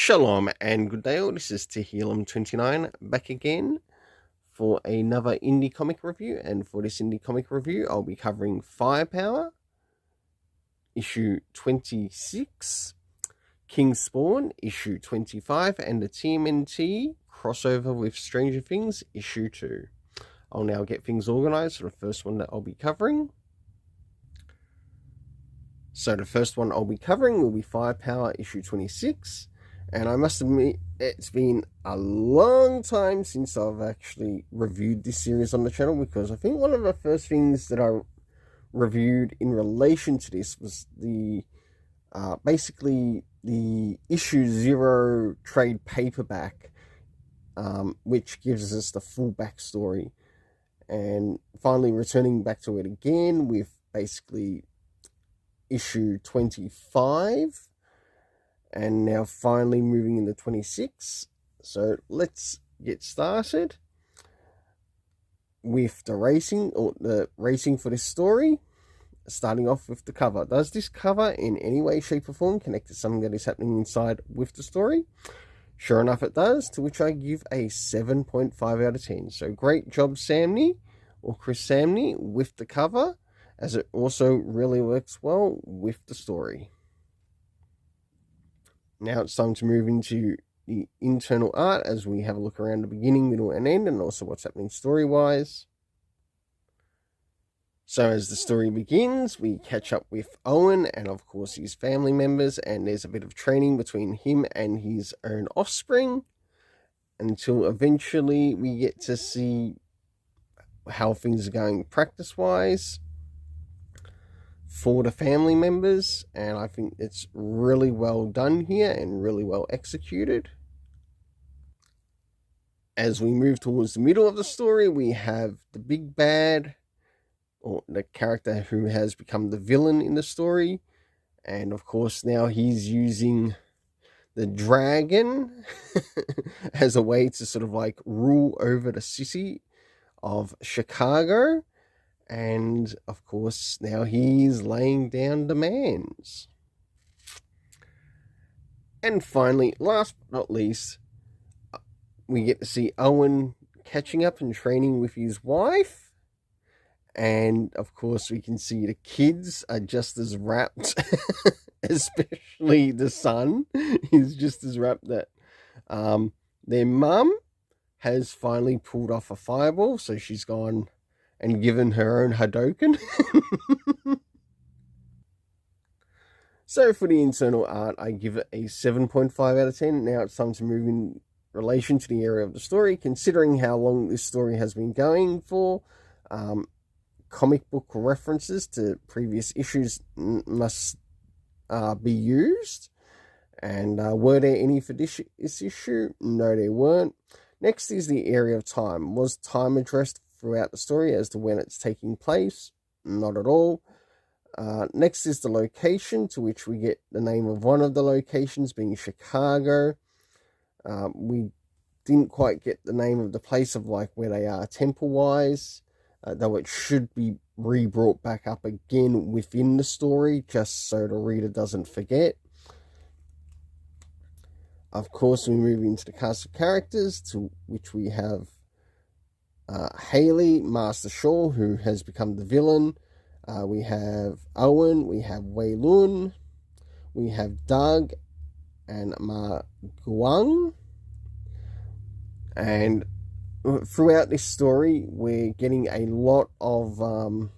Shalom and good day all. This is Tehillim29 back again for another indie comic review. And for this indie comic review, I'll be covering Firepower, issue 26, King Spawn, issue 25, and the TMNT crossover with Stranger Things, issue 2. I'll now get things organized for the first one that I'll be covering. So the first one I'll be covering will be Firepower, issue 26. And I must admit, it's been a long time since I've actually reviewed this series on the channel, because I think one of the first things that I reviewed in relation to this was the basically the issue 0 trade paperback, which gives us the full backstory, and finally returning back to it again with basically issue 25. And now finally moving into 26. So let's get started with the racing for this story. Starting off with the cover. Does this cover in any way, shape or form connect to something that is happening inside with the story? Sure enough it does, to which I give a 7.5 out of 10. So great job Samney, or Chris Samney, with the cover, as it also really works well with the story. Now it's time to move into the internal art as we have a look around the beginning, middle, and end, and also what's happening story-wise. So as the story begins, we catch up with Owen and, of course, his family members, and there's a bit of training between him and his own offspring, until eventually we get to see how things are going practice-wise for the family members, and I think it's really well done here and really well executed. As we move towards the middle of the story, we have the big bad, or the character who has become the villain in the story, and of course now he's using the dragon as a way to sort of like rule over the city of Chicago. And, of course, now he's laying down demands. And finally, last but not least, we get to see Owen catching up and training with his wife. And, of course, we can see the kids are just as wrapped, especially the son is just as wrapped that their mum has finally pulled off a fireball, so she's gone and given her own Hadoken. So for the internal art, I give it a 7.5 out of 10. Now it's time to move in relation to the area of the story, considering how long this story has been going for. Comic book references to previous issues must be used. And were there any for this issue? No, there weren't. Next is the area of time. Was time addressed throughout the story as to when it's taking place? Not at all. Next is the location, to which we get the name of one of the locations being Chicago. We didn't quite get the name of the place of like where they are temple-wise, though it should be re-brought back up again within the story, just so the reader doesn't forget. Of course, we move into the cast of characters, to which we have Haley, Master Shaw, who has become the villain. We have Owen, we have Wei Lun, we have Doug and Ma Guang. And throughout this story, we're getting a lot of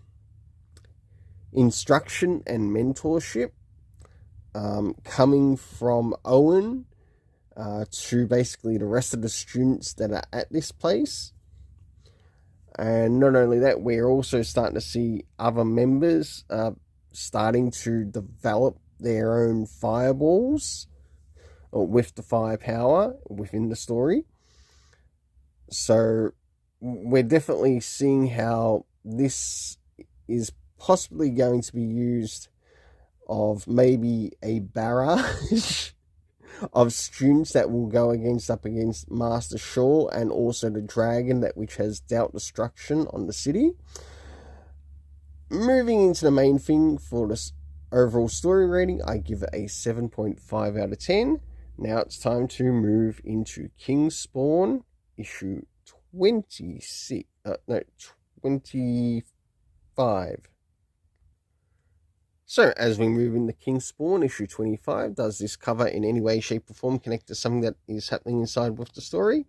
instruction and mentorship coming from Owen to basically the rest of the students that are at this place. And not only that, we're also starting to see other members starting to develop their own fireballs, or with the firepower within the story. So we're definitely seeing how this is possibly going to be used of maybe a barrage of students that will go up against Master Shaw, and also the dragon that which has dealt destruction on the city. Moving into the main thing for this overall story rating, I give it a 7.5 out of 10. Now it's time to move into Kingspawn, issue 26. No, 25. So, as we move into Kingspawn, issue 25, does this cover in any way, shape, or form connect to something that is happening inside with the story?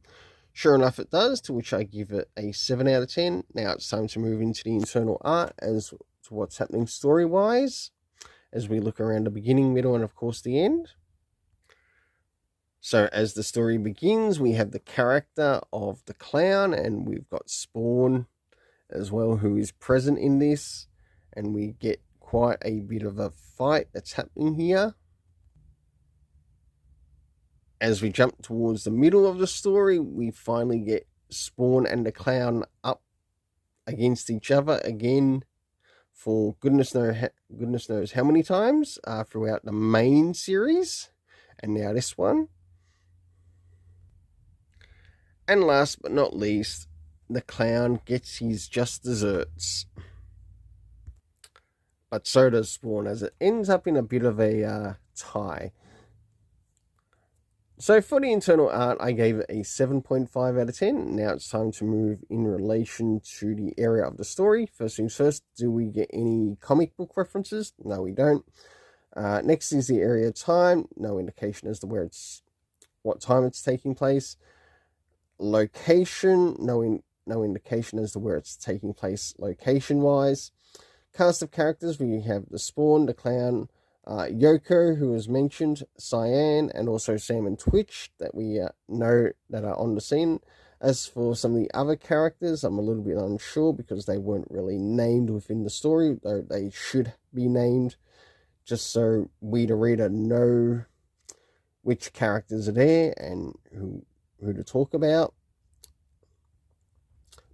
Sure enough, it does, to which I give it a 7 out of 10. Now it's time to move into the internal art as to what's happening story-wise, as we look around the beginning, middle, and of course the end. So as the story begins, we have the character of the clown, and we've got Spawn as well, who is present in this, and we get quite a bit of a fight that's happening here. As we jump towards the middle of the story, we finally get Spawn and the clown up against each other again for goodness knows how many times throughout the main series, and now this one. And last but not least, the clown gets his just desserts. But so does Spawn, as it ends up in a bit of a tie. So for the internal art, I gave it a 7.5 out of 10. Now it's time to move in relation to the area of the story. First things first, do we get any comic book references? No, we don't. Next is the area of time. No indication as to what time it's taking place. Location, no indication as to where it's taking place location-wise. Cast of characters, we have the Spawn, the clown, Yoko, who was mentioned, Cyan, and also Sam and Twitch that we know that are on the scene. As for some of the other characters, I'm a little bit unsure because they weren't really named within the story, though they should be named, just so we, the reader, know which characters are there and who to talk about.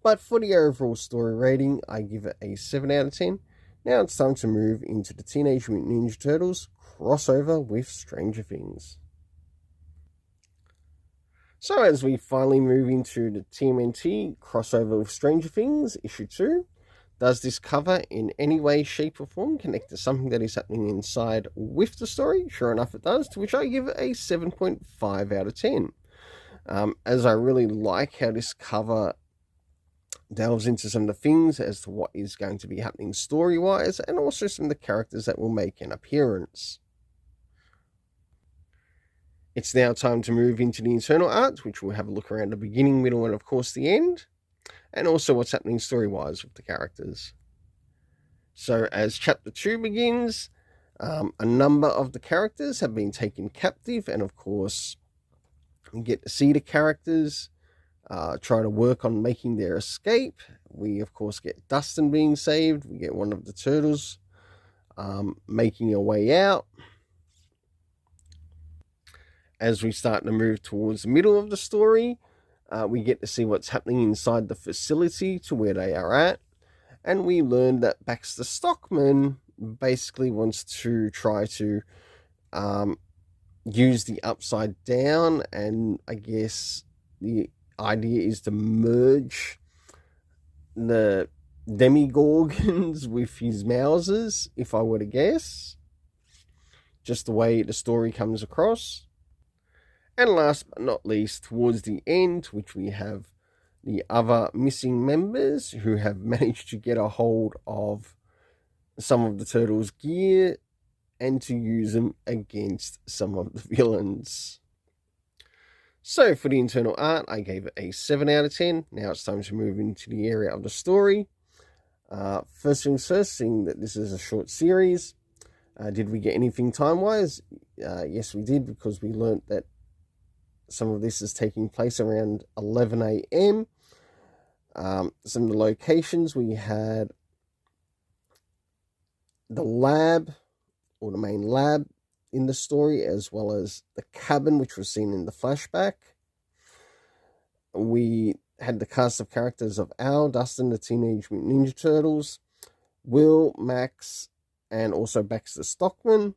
But for the overall story rating, I give it a 7 out of 10. Now it's time to move into the Teenage Mutant Ninja Turtles crossover with Stranger Things. So as we finally move into the TMNT crossover with Stranger Things, issue 2, does this cover in any way, shape, or form connect to something that is happening inside with the story? Sure enough, it does, to which I give it a 7.5 out of 10. As I really like how this cover delves into some of the things as to what is going to be happening story-wise, and also some of the characters that will make an appearance. It's now time to move into the internal art, which we'll have a look around the beginning, middle, and of course the end, and also what's happening story-wise with the characters. So as chapter 2 begins, a number of the characters have been taken captive, and of course we get to see the characters try to work on making their escape. We, of course, get Dustin being saved. We get one of the turtles making a way out. As we start to move towards the middle of the story, we get to see what's happening inside the facility to where they are at. And we learn that Baxter Stockman basically wants to try to use the Upside Down, and I guess the idea is to merge the Demigorgons with his Mousers, if I were to guess. Just the way the story comes across. And last but not least, towards the end, which we have the other missing members who have managed to get a hold of some of the Turtles' gear and to use them against some of the villains. So for the internal art, I gave it a 7 out of 10. Now it's time to move into the area of the story. First things first, seeing that this is a short series, did we get anything time-wise? Yes, we did, because we learnt that some of this is taking place around 11 a.m. Some of the locations, we had the lab, or the main lab in the story, as well as the cabin, which was seen in the flashback. We had the cast of characters of Al, Dustin, the Teenage Mutant Ninja Turtles, Will, Max, and also Baxter Stockman.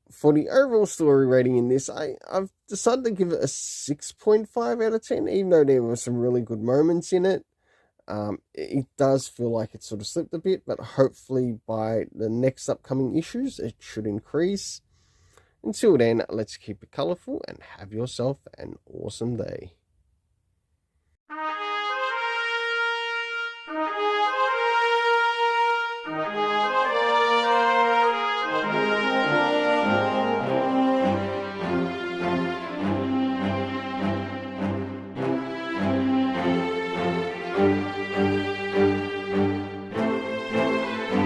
For the overall story rating in this, I've decided to give it a 6.5 out of 10, even though there were some really good moments in it. It does feel like it sort of slipped a bit, but hopefully by the next upcoming issues, it should increase. Until then, let's keep it colourful and have yourself an awesome day. Thank you.